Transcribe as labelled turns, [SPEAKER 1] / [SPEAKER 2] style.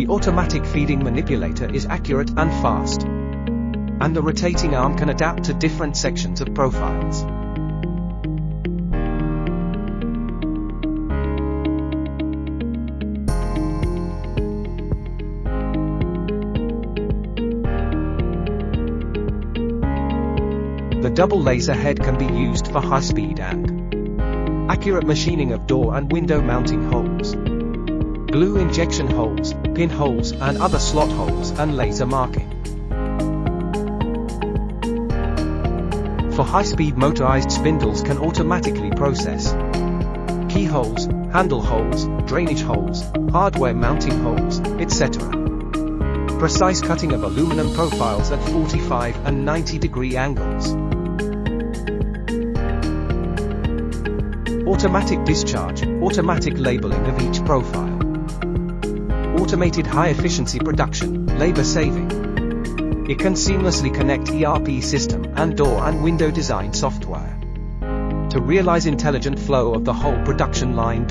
[SPEAKER 1] The automatic feeding manipulator is accurate and fast, and the rotating arm can adapt to different sections of profiles. The double laser head can be used for high-speed and accurate machining of door and window mounting holes, glue injection holes, pinholes and other slot holes, and laser marking. For high-speed, motorized spindles can automatically process keyholes, handle holes, drainage holes, hardware mounting holes, etc. Precise cutting of aluminum profiles at 45 and 90-degree angles. Automatic discharge, automatic labeling of each profile. Automated high-efficiency production, labor-saving. It can seamlessly connect ERP system and door and window design software to realize intelligent flow of the whole production line.